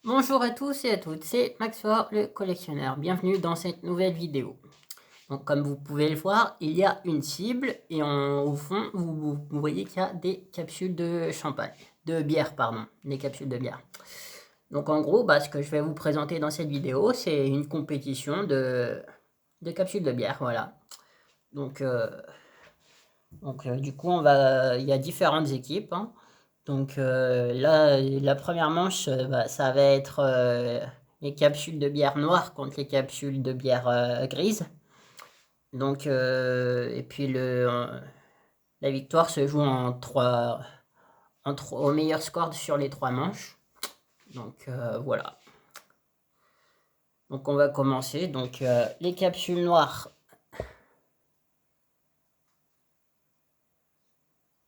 Bonjour à tous et à toutes, c'est Maxor le collectionneur. Bienvenue dans cette nouvelle vidéo. Donc comme vous pouvez le voir, il y a une cible et au fond, vous voyez qu'il y a des capsules de champagne, de bière pardon, des capsules de bière. Donc en gros, ce que je vais vous présenter dans cette vidéo, c'est une compétition de capsules de bière, voilà. Donc, du coup, il y a différentes équipes, hein. Donc là, la première manche, ça va être les capsules de bière noire contre les capsules de bière grise. Donc, et puis la victoire se joue au meilleur score sur les 3 manches. Donc voilà. Donc on va commencer. Donc les capsules noires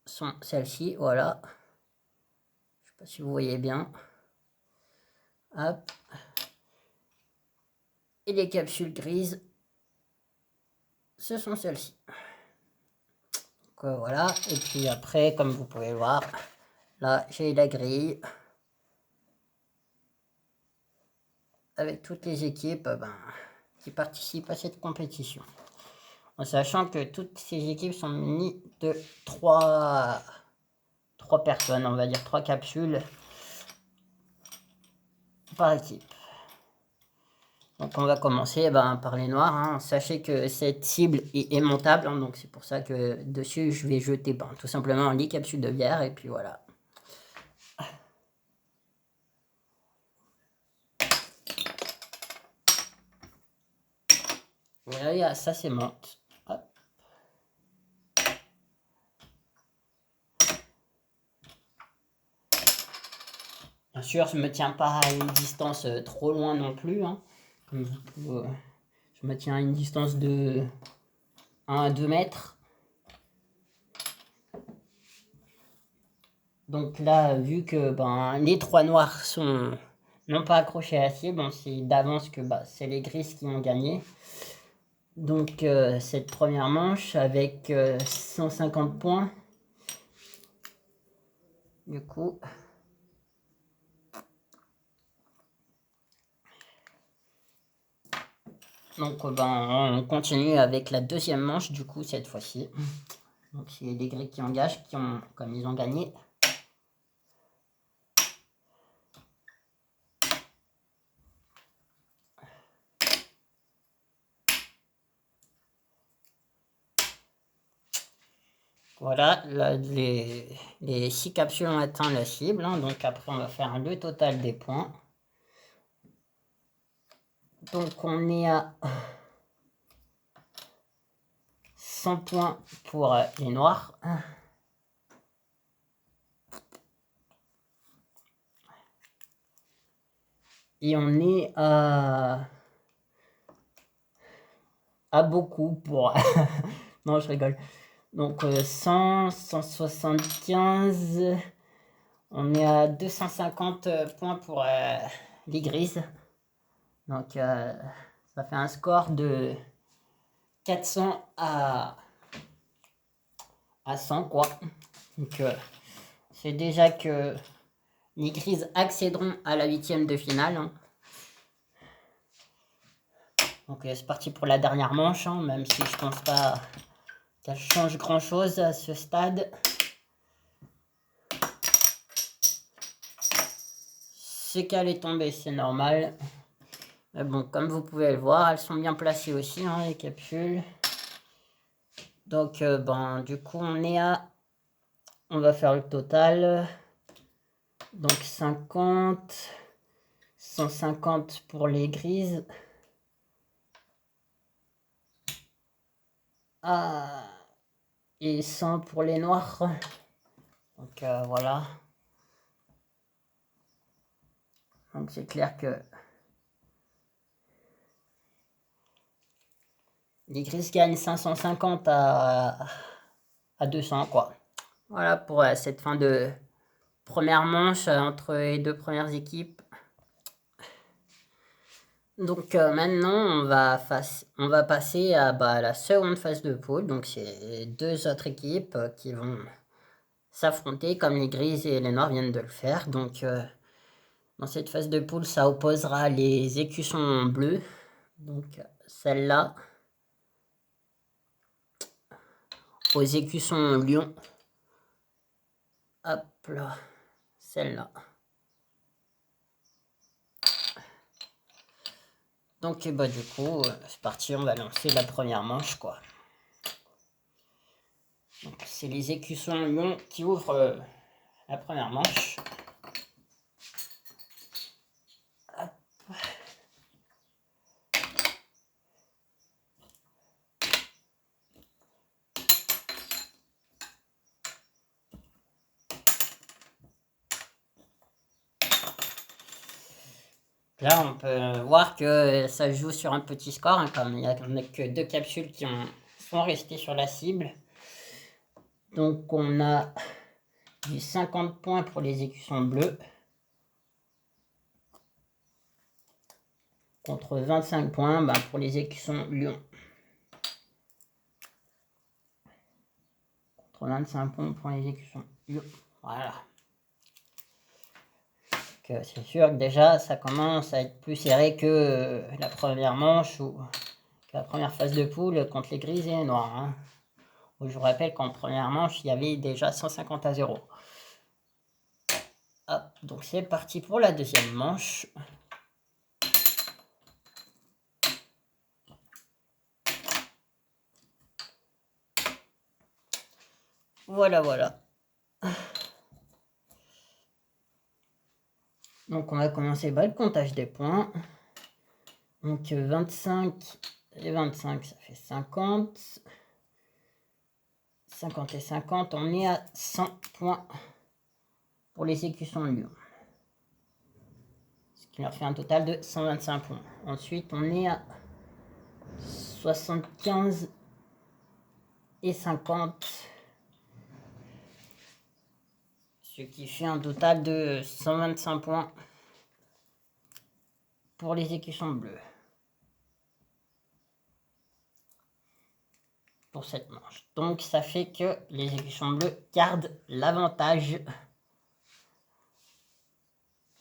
sont celles-ci, voilà. Je sais pas si vous voyez bien. Hop. Et les capsules grises, ce sont celles-ci. Voilà, et puis après, comme vous pouvez voir, là j'ai la grille avec toutes les équipes qui participent à cette compétition. En sachant que toutes ces équipes sont munies de 3 personnes, on va dire 3 capsules par équipe. Donc on va commencer par les noirs, hein. Sachez que cette cible est montable, hein, donc c'est pour ça que dessus je vais jeter tout simplement les capsules de bière et puis voilà. Voilà, ça c'est monte. Hop. Bien sûr, je ne me tiens pas à une distance trop loin non plus, hein. Je me tiens à une distance de 1 à 2 mètres. Donc là, vu que les 3 noirs n'ont pas accroché à la cible, on sait d'avance que c'est les grises qui ont gagné. Donc cette première manche avec 150 points. Du coup, donc on continue avec la deuxième manche du coup cette fois-ci. Donc c'est les gris qui engagent, comme ils ont gagné. Voilà, là, les 6 capsules ont atteint la cible, hein, donc après on va faire le total des points. Donc on est à 100 points pour les noirs. Et on est à beaucoup pour... non, je rigole. Donc 100, 175... On est à 250 points pour les grises. Donc ça fait un score de 400 à 100 quoi. Donc c'est déjà que les grises accéderont à la 8e de finale, hein. Donc c'est parti pour la dernière manche, hein, même si je pense pas qu'elle change grand chose à ce stade. C'est qu'elle est tombée, c'est normal. Mais bon, comme vous pouvez le voir, elles sont bien placées aussi, hein, les capsules. Donc du coup on va faire le total. Donc 50, 150 pour les grises. Et 100 pour les noirs. Donc voilà. Donc c'est clair que les grises gagnent 550 à 200 quoi. Voilà pour cette fin de première manche entre les 2 premières équipes. Donc maintenant on va passer à la seconde phase de poule. Donc c'est 2 autres équipes qui vont s'affronter comme les grises et les noirs viennent de le faire. Donc Dans cette phase de poule, ça opposera les écussons bleus. Donc celle-là aux écussons lion. Hop là, celle-là. Donc bah du coup, c'est parti, on va lancer la première manche quoi. C'est les écussons lion qui ouvrent la première manche. Hop. Là, on peut voir que ça joue sur un petit score, hein, comme il n'y a que 2 capsules qui sont restées sur la cible. Donc on a du 50 points pour les écussons bleus contre 25 points pour les écussons lion. Contre 25 points pour les écussons lion. Voilà. C'est sûr que déjà ça commence à être plus serré que la première manche ou que la première phase de poule contre les grises et les noirs. Hein. Je vous rappelle qu'en première manche, il y avait déjà 150-0. Hop, donc c'est parti pour la deuxième manche. Voilà, voilà. Donc on va commencer le comptage des points. Donc 25 et 25, ça fait 50. 50 et 50, on est à 100 points pour les écussons lion. Ce qui leur fait un total de 125 points. Ensuite, on est à 75 et 50. Ce qui fait un total de 125 points pour les écussons bleus. Pour cette manche. Donc ça fait que les écussons bleus gardent l'avantage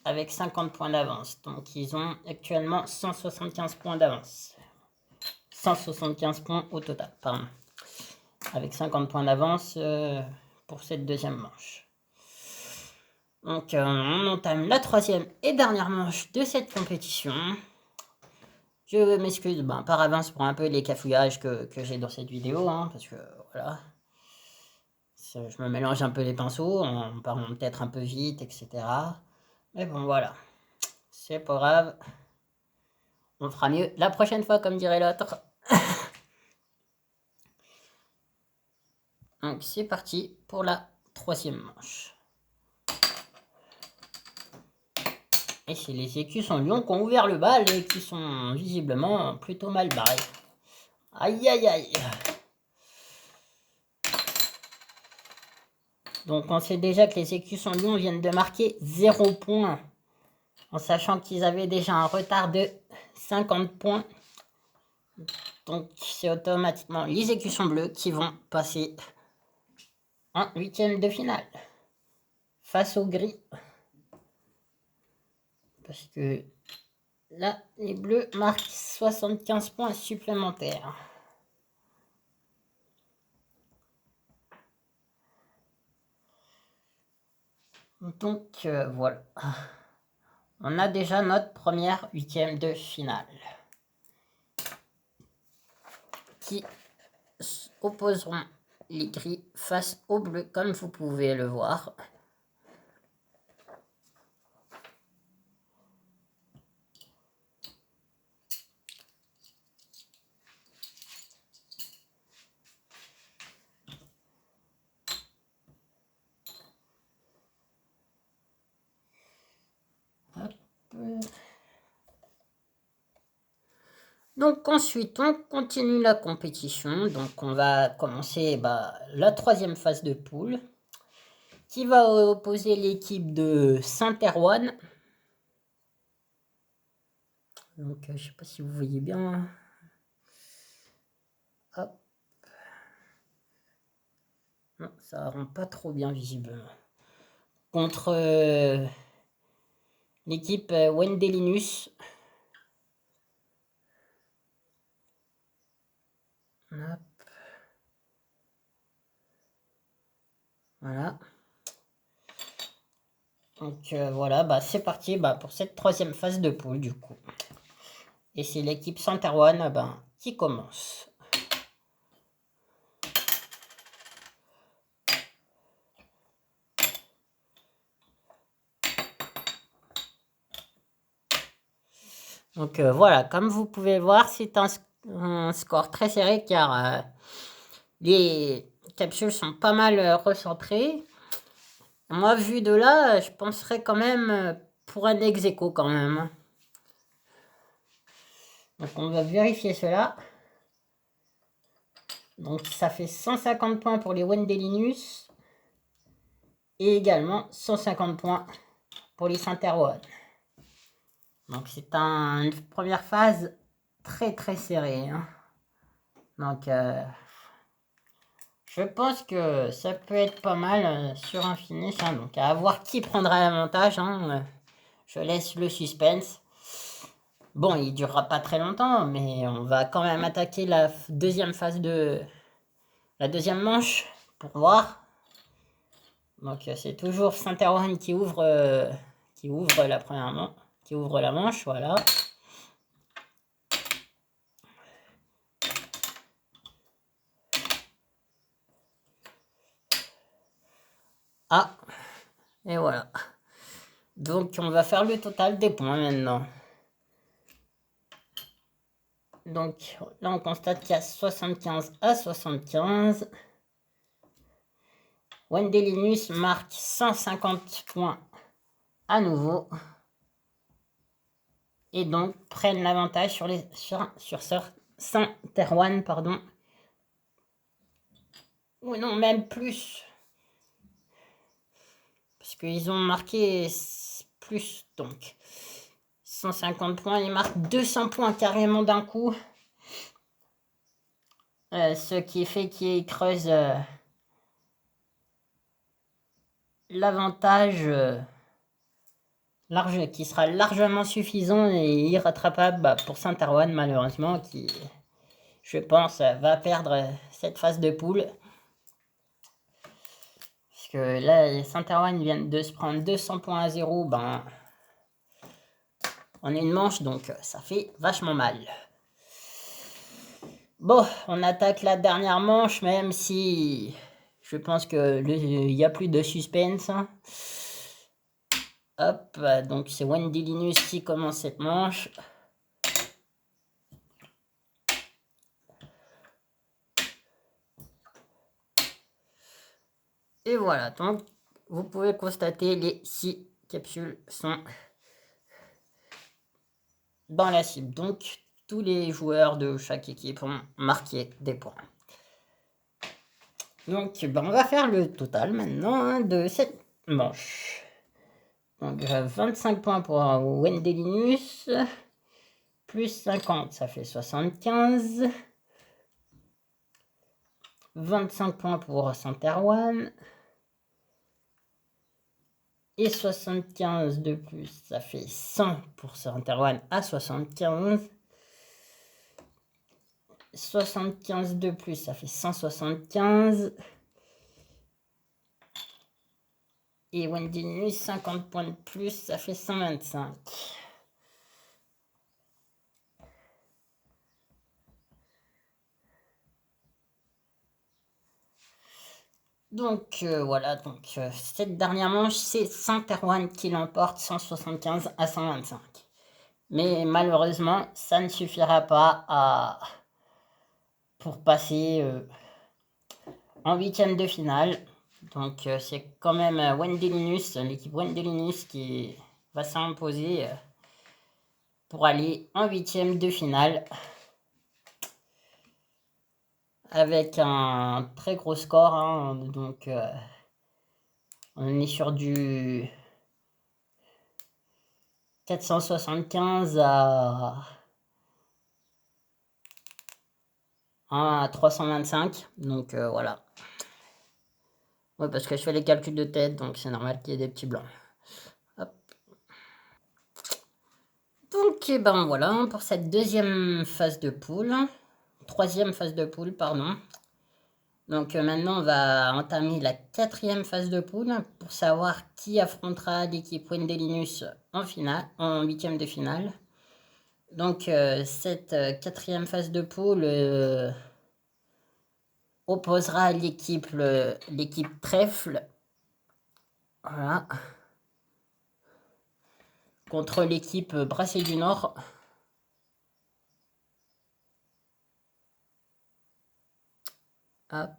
avec 50 points d'avance. Donc ils ont actuellement 175 points d'avance. 175 points au total, pardon. Avec 50 points d'avance pour cette deuxième manche. Donc on entame la troisième et dernière manche de cette compétition. Je m'excuse par avance pour un peu les cafouillages que j'ai dans cette vidéo, hein, parce que voilà, je me mélange un peu les pinceaux, on parle peut-être un peu vite, etc. Mais bon, voilà, c'est pas grave, on fera mieux la prochaine fois, comme dirait l'autre. Donc c'est parti pour la troisième manche. Et c'est les écussons lion qui ont ouvert le bal et qui sont visiblement plutôt mal barrés. Aïe aïe aïe. Donc on sait déjà que les écussons lion viennent de marquer 0 points. En sachant qu'ils avaient déjà un retard de 50 points. Donc c'est automatiquement les écussons bleus qui vont passer en huitième de finale. Face aux gris. Parce que là, les bleus marquent 75 points supplémentaires. Donc voilà. On a déjà notre première huitième de finale. Qui opposeront les gris face aux bleus, comme vous pouvez le voir. Hop. Donc ensuite, on continue la compétition. Donc on va commencer la troisième phase de poule qui va opposer l'équipe de Saint-Erwan. Donc je sais pas si vous voyez bien. Hop. Non, ça rend pas trop bien visiblement. Contre l'équipe Wendelinus. Hop. Voilà. Donc voilà, bah, c'est parti pour cette troisième phase de poule du coup. Et c'est l'équipe Santerwan qui commence. Donc voilà, comme vous pouvez le voir, c'est un score très serré car les capsules sont pas mal recentrées. Moi, vu de là, je penserais quand même pour un ex-aequo quand même. Donc on va vérifier cela. Donc ça fait 150 points pour les Wendelinus. Et également 150 points pour les Saint-Erwan. Donc c'est une première phase très très serrée. Hein. Donc je pense que ça peut être pas mal sur un finish. Hein. Donc à voir qui prendra l'avantage. Hein. Je laisse le suspense. Bon, il durera pas très longtemps, mais on va quand même attaquer la deuxième phase de la deuxième manche pour voir. Donc c'est toujours Saint-Erwan qui ouvre la première manche, qui ouvre la manche, voilà. Ah, et voilà. Donc on va faire le total des points maintenant. Donc là on constate qu'il y a 75 à 75. Wendelinus marque 150 points à nouveau. Et donc prennent l'avantage sur Saint-Erwan, pardon. Ou non, même plus. Parce qu'ils ont marqué plus, donc 150 points, ils marquent 200 points carrément d'un coup. Ce qui fait qu'ils creusent l'avantage qui sera largement suffisant et irrattrapable pour Saint-Erwan malheureusement, qui je pense va perdre cette phase de poule. Parce que là, les Saint-Erwan viennent de se prendre 200 points à 0 en une manche, donc ça fait vachement mal. Bon, on attaque la dernière manche, même si je pense qu'il n'y a plus de suspense. Hop, donc c'est Wendelinus qui commence cette manche. Et voilà, donc vous pouvez constater les 6 capsules sont dans la cible. Donc tous les joueurs de chaque équipe ont marqué des points. Donc on va faire le total maintenant de cette manche. Donc 25 points pour Wendelinus, plus 50, ça fait 75. 25 points pour Saint-Erwan. Et 75 de plus, ça fait 100 pour Saint-Erwan à 75. 75 de plus, ça fait 175. Et Wendelinus, 50 points de plus, ça fait 125. Donc voilà, donc cette dernière manche, c'est Saint-Erwan qui l'emporte 175 à 125. Mais malheureusement, ça ne suffira pas pour passer en huitième de finale. Donc c'est quand même Wendelinus, l'équipe Wendelinus qui va s'imposer pour aller en huitième de finale. Avec un très gros score, hein, donc on est sur du 475 à 325, donc voilà. Ouais, parce que je fais les calculs de tête, donc c'est normal qu'il y ait des petits blancs. Hop. Donc, et ben voilà pour cette deuxième phase de poule. Troisième phase de poule, pardon. Donc maintenant, on va entamer la quatrième phase de poule pour savoir qui affrontera l'équipe Wendelinus en finale, en huitième de finale. Donc cette quatrième phase de poule opposera l'équipe Trèfle, voilà, contre l'équipe Brassé du Nord. Hop.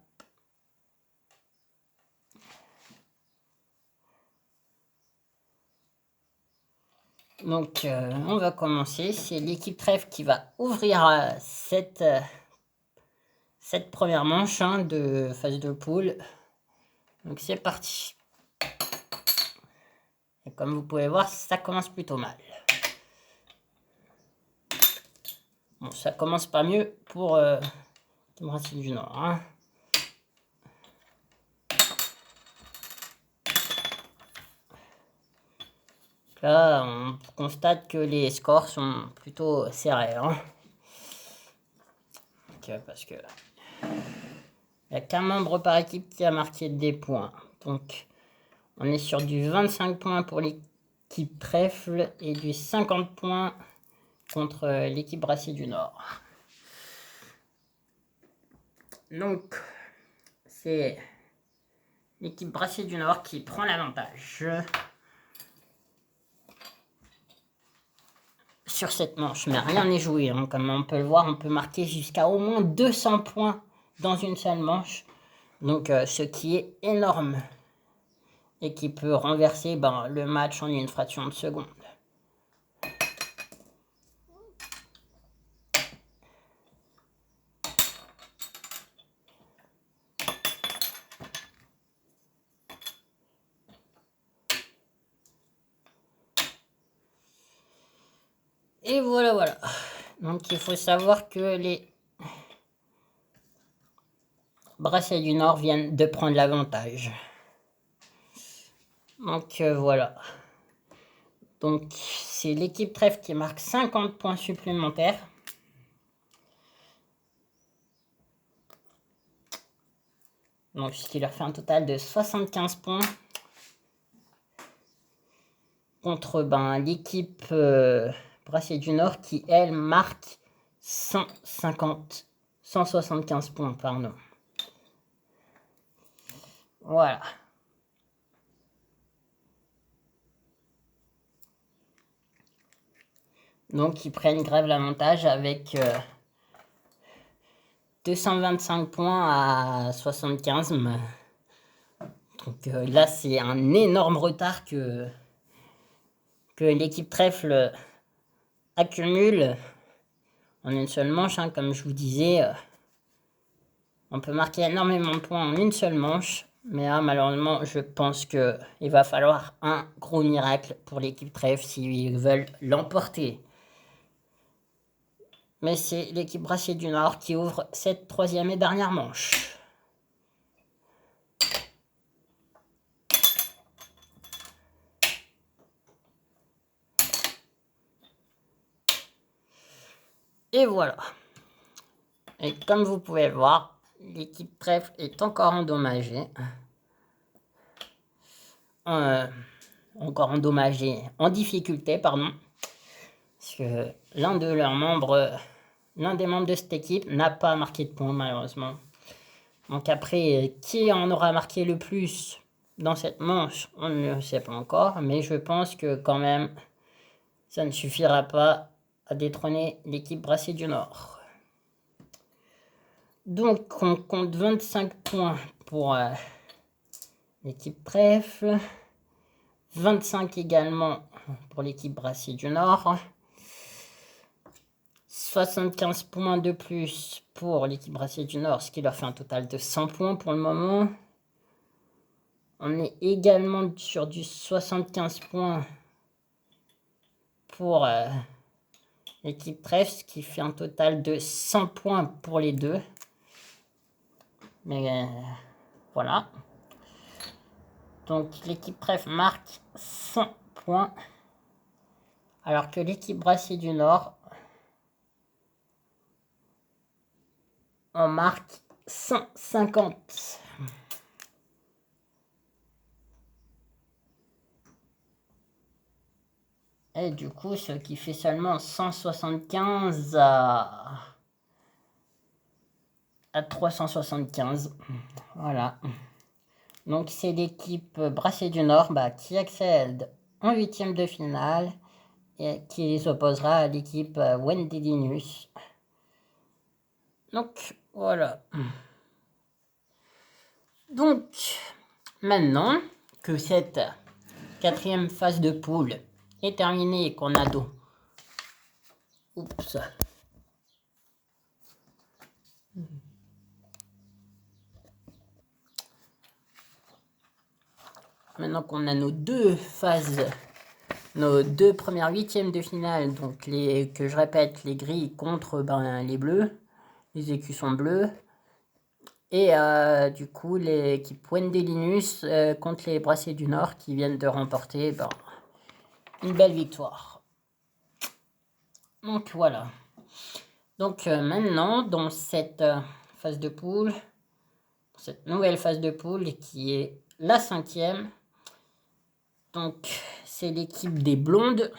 Donc on va commencer. C'est l'équipe Trèfle qui va ouvrir cette première manche de phase de poule. Donc c'est parti. Et comme vous pouvez voir, ça commence plutôt mal. Bon, ça commence pas mieux pour Brassé du Nord. Hein. Là, on constate que les scores sont plutôt serrés. Hein. Parce que il n'y a qu'un membre par équipe qui a marqué des points. Donc, on est sur du 25 points pour l'équipe Trèfle et du 50 points contre l'équipe Brassé du Nord. Donc, c'est l'équipe Brassé du Nord qui prend l'avantage sur cette manche. Mais rien n'est joué. Hein. Comme on peut le voir, on peut marquer jusqu'à au moins 200 points dans une seule manche. Donc, ce qui est énorme. Et qui peut renverser le match en une fraction de seconde. Et voilà. Donc il faut savoir que les Brassés du Nord viennent de prendre l'avantage. Donc voilà. Donc c'est l'équipe Trèfle qui marque 50 points supplémentaires. Donc ce qui leur fait un total de 75 points. Contre l'équipe Brassé du Nord qui, elle, marque 175 points, pardon. Voilà. Donc ils prennent grave l'avantage avec 225 points à 75. Donc là c'est un énorme retard que l'équipe Trèfle accumule en une seule manche. Hein, comme je vous disais, on peut marquer énormément de points en une seule manche. Mais là, malheureusement, je pense qu'il va falloir un gros miracle pour l'équipe Trèfle s'ils veulent l'emporter. Mais c'est l'équipe Brassé du Nord qui ouvre cette troisième et dernière manche. Et voilà. Et comme vous pouvez le voir, l'équipe Trèfle est encore endommagée. Encore endommagée, en difficulté, pardon. Parce que l'un des membres de cette équipe n'a pas marqué de points, malheureusement. Donc après, qui en aura marqué le plus dans cette manche, on ne le sait pas encore. Mais je pense que quand même, ça ne suffira pas à détrôner l'équipe Brassé du Nord. Donc on compte 25 points pour l'équipe Trèfle. 25 également pour l'équipe Brassé du Nord. 75 points de plus pour l'équipe Brassé du Nord, ce qui leur fait un total de 100 points pour le moment. On est également sur du 75 points pour l'équipe Trèfle, ce qui fait un total de 100 points pour les deux. Mais voilà. Donc l'équipe Trèfle marque 100 points. Alors que l'équipe Brassée du Nord en marque 150. Et du coup, ce qui fait seulement 175 à 375. Voilà. Donc c'est l'équipe Brassée du Nord qui accède en huitième de finale et qui s'opposera à l'équipe Wendy Linus. Donc voilà. Donc maintenant que cette quatrième phase de poule est terminée et qu'on a Oups. Maintenant qu'on a nos deux phases, nos deux premières huitièmes de finale, donc que je répète, les gris contre les bleus, les écussons bleus, et du coup l'équipe Wendy Linus contre les Brassés du Nord qui viennent de remporter une belle victoire. Donc voilà. Donc maintenant dans cette phase de poule, cette nouvelle phase de poule qui est la cinquième, donc c'est l'équipe des blondes.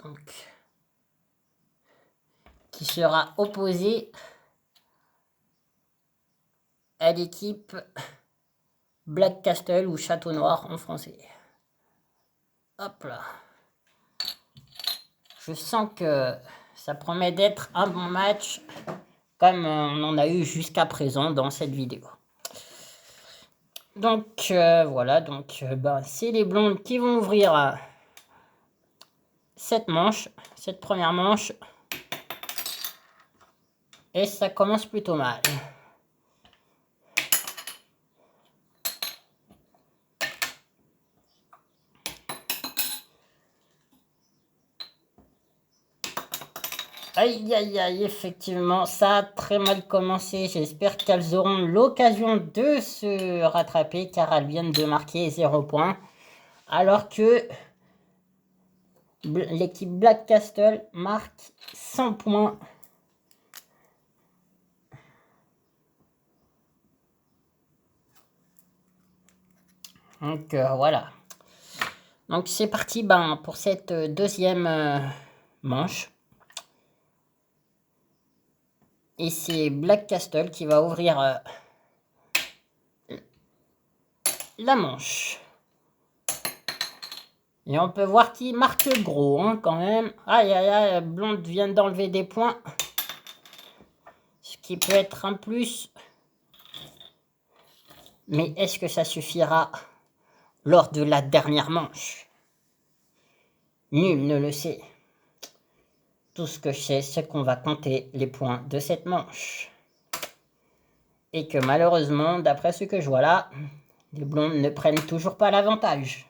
Donc, qui sera opposée à l'équipe Black Castle ou Château Noir en français. Hop là. Je sens que ça promet d'être un bon match comme on en a eu jusqu'à présent dans cette vidéo. Donc voilà, donc c'est les blondes qui vont ouvrir cette première manche. Et ça commence plutôt mal. Aïe aïe aïe, effectivement, ça a très mal commencé. J'espère qu'elles auront l'occasion de se rattraper car elles viennent de marquer 0 points. Alors que l'équipe Black Castle marque 100 points. Donc voilà. Donc c'est parti pour cette deuxième manche. Et c'est Black Castle qui va ouvrir la manche. Et on peut voir qu'il marque gros quand même. Aïe aïe aïe, Blonde vient d'enlever des points. Ce qui peut être un plus. Mais est-ce que ça suffira lors de la dernière manche? Nul ne le sait. Tout ce que je sais, c'est qu'on va compter les points de cette manche. Et que malheureusement, d'après ce que je vois là, les blondes ne prennent toujours pas l'avantage.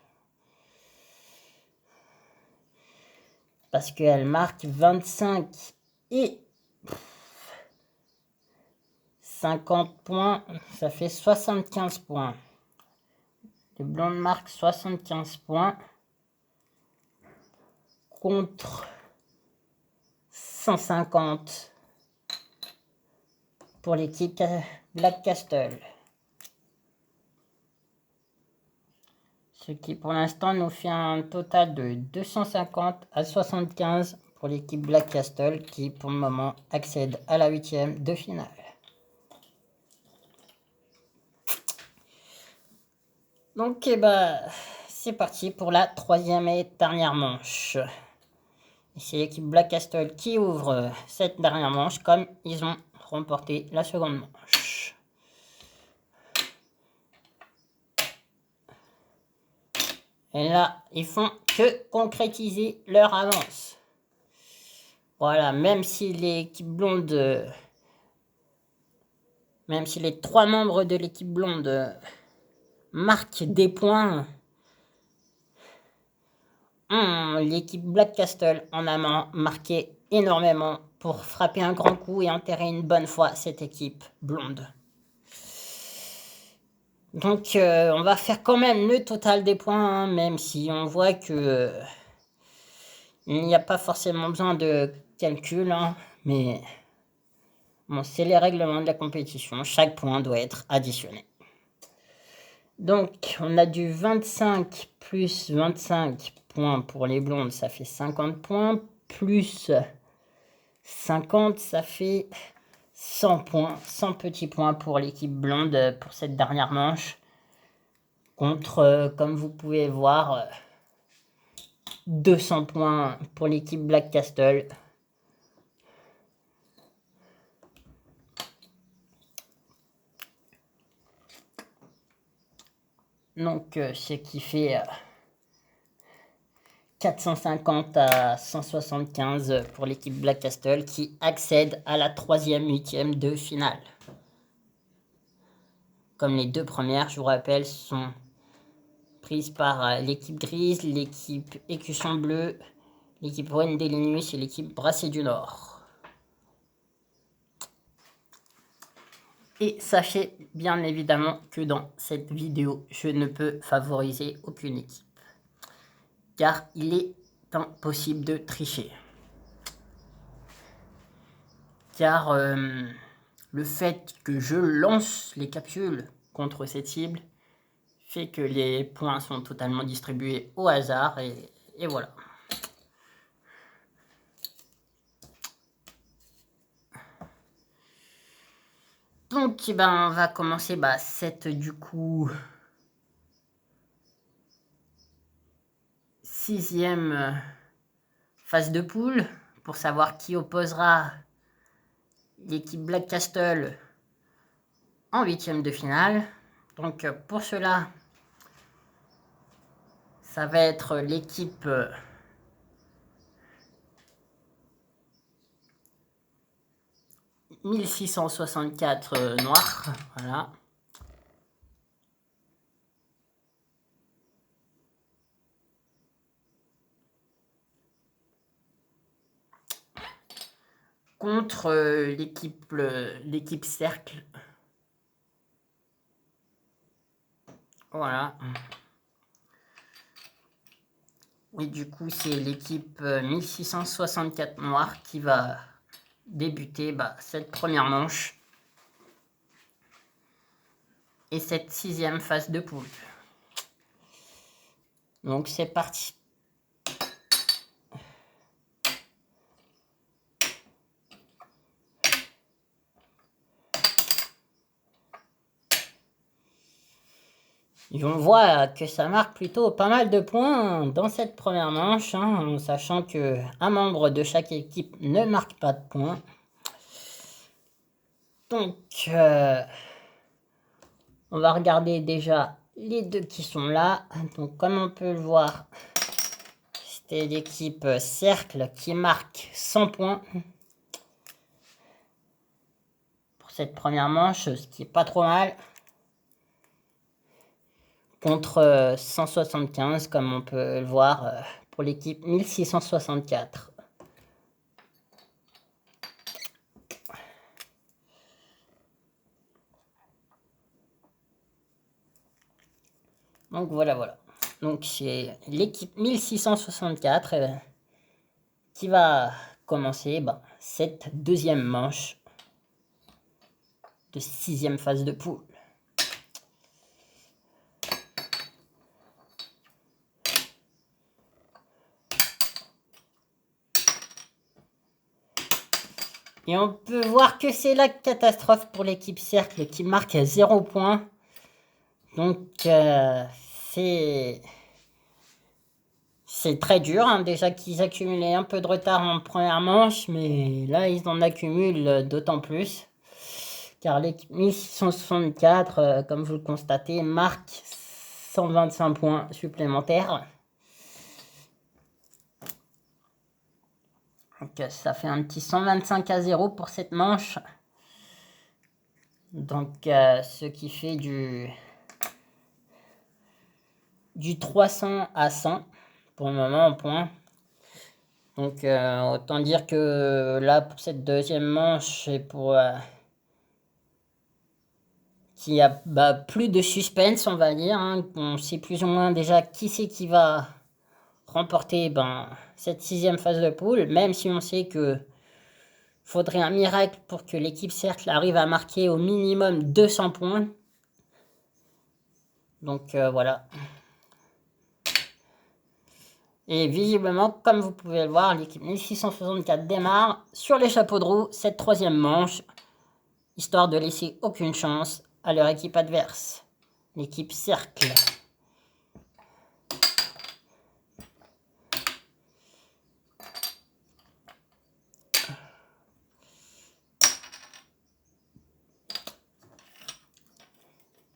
Parce qu'elles marquent 25 et 50 points, ça fait 75 points. Les blondes marquent 75 points contre 150 pour l'équipe Black Castle. Ce qui pour l'instant nous fait un total de 250 à 75 pour l'équipe Black Castle qui pour le moment accède à la huitième de finale. Donc c'est parti pour la troisième et dernière manche. C'est l'équipe Black Castle qui ouvre cette dernière manche comme ils ont remporté la seconde manche. Et là, ils font que concrétiser leur avance. Voilà, même si l'équipe blonde, même si les trois membres de l'équipe blonde marquent des points, l'équipe Black Castle en a marqué énormément pour frapper un grand coup et enterrer une bonne fois cette équipe blonde. Donc on va faire quand même le total des points, hein, même si on voit que il n'y a pas forcément besoin de calcul, hein, mais bon, c'est les règlements de la compétition, chaque point doit être additionné. Donc on a du 25 plus 25 points pour les blondes, ça fait 50 points, plus 50, ça fait 100 points, 100 petits points pour l'équipe blonde pour cette dernière manche. Contre, comme vous pouvez voir, 200 points pour l'équipe Black Castle. Donc, ce qui fait 450 à 175 pour l'équipe Black Castle qui accède à la 3e huitième de finale. Comme les deux premières, je vous rappelle, sont prises par l'équipe grise, l'équipe écusson bleu, l'équipe Wendelinus et l'équipe Brassé du Nord. Et sachez bien évidemment que dans cette vidéo, je ne peux favoriser aucune équipe. Car il est impossible de tricher. Car le fait que je lance les capsules contre cette cible fait que les points sont totalement distribués au hasard et voilà. Donc on va commencer cette du coup 6e phase de poule pour savoir qui opposera l'équipe Black Castle en 8e de finale. Donc pour cela, ça va être l'équipe « 1664 noir », voilà. Contre l'équipe cercle. Voilà. Et du coup, c'est l'équipe 1664 noir qui va débuter cette première manche. Et cette 6e phase de poule. Donc c'est parti. Et on voit que ça marque plutôt pas mal de points dans cette première manche, en sachant que un membre de chaque équipe ne marque pas de points. Donc, on va regarder déjà les deux qui sont là. Donc, comme on peut le voir, c'était l'équipe Cercle qui marque 100 points pour cette première manche, ce qui est pas trop mal. Contre 175, comme on peut le voir, pour l'équipe 1664. Donc voilà. Donc c'est l'équipe 1664 qui va commencer cette deuxième manche de 6e phase de poule. Et on peut voir que c'est la catastrophe pour l'équipe Cercle qui marque 0 points. Donc c'est très dur, déjà qu'ils accumulaient un peu de retard en première manche, mais là ils en accumulent d'autant plus. Car l'équipe 1664, comme vous le constatez, marque 125 points supplémentaires. Donc ça fait un petit 125 à 0 pour cette manche. Donc ce qui fait du 300 à 100 pour le moment en points. Donc autant dire que là pour cette deuxième manche et pour qu'il y a plus de suspense, on va dire. Hein. On sait plus ou moins déjà qui c'est qui va remporter cette 6e phase de poule, même si on sait que faudrait un miracle pour que l'équipe Cercle arrive à marquer au minimum 200 points. Donc voilà. Et visiblement, comme vous pouvez le voir, l'équipe 1664 démarre sur les chapeaux de roue cette 3e manche, histoire de laisser aucune chance à leur équipe adverse, l'équipe Cercle.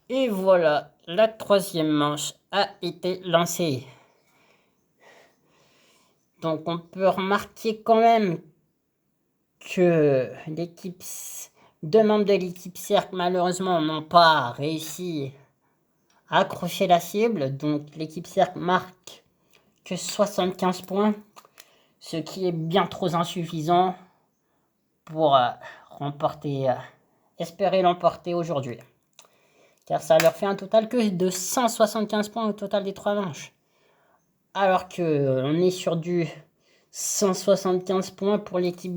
Et voilà, la 3e manche a été lancée. Donc on peut remarquer quand même que deux membres de l'équipe Cercle malheureusement n'ont pas réussi à accrocher la cible. Donc l'équipe Cercle marque que 75 points, ce qui est bien trop insuffisant pour espérer l'emporter aujourd'hui. Car ça leur fait un total que de 175 points au total des 3 manches. Alors que on est sur du 175 points pour l'équipe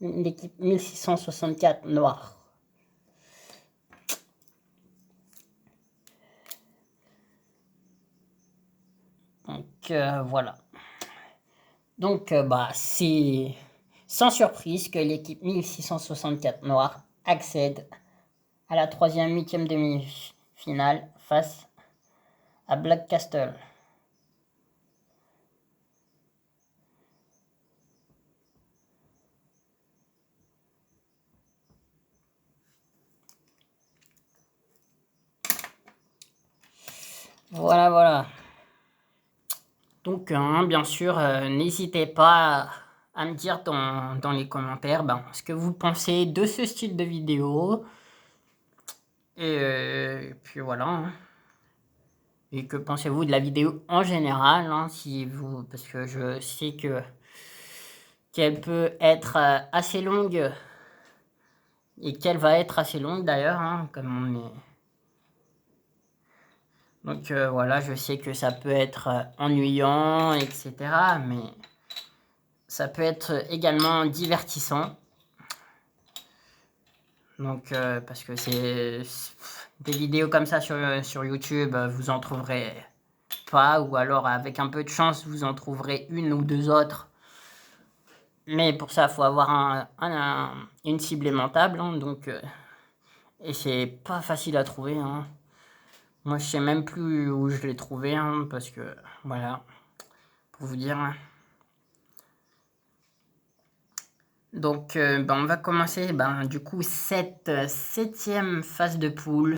l'équipe 1664 noire. Donc voilà. Donc c'est sans surprise que l'équipe 1664 noire accède à la 3e 8e demi-finale face à Black Castle. Voilà. Donc, bien sûr, n'hésitez pas à me dire dans les commentaires ce que vous pensez de ce style de vidéo. Et puis voilà. Hein. Et que pensez-vous de la vidéo en général, hein, parce que je sais qu'elle peut être assez longue et qu'elle va être assez longue d'ailleurs, hein, comme on est. Donc voilà, je sais que ça peut être ennuyant, etc. Mais ça peut être également divertissant. Donc parce que c'est des vidéos comme ça sur YouTube, vous en trouverez pas, ou alors avec un peu de chance vous en trouverez une ou deux autres, mais pour ça il faut avoir une cible aimantable, hein, donc et c'est pas facile à trouver, hein. Moi je sais même plus où je l'ai trouvé, hein, parce que voilà, pour vous dire, hein. Donc on va commencer du coup cette 7e phase de poule.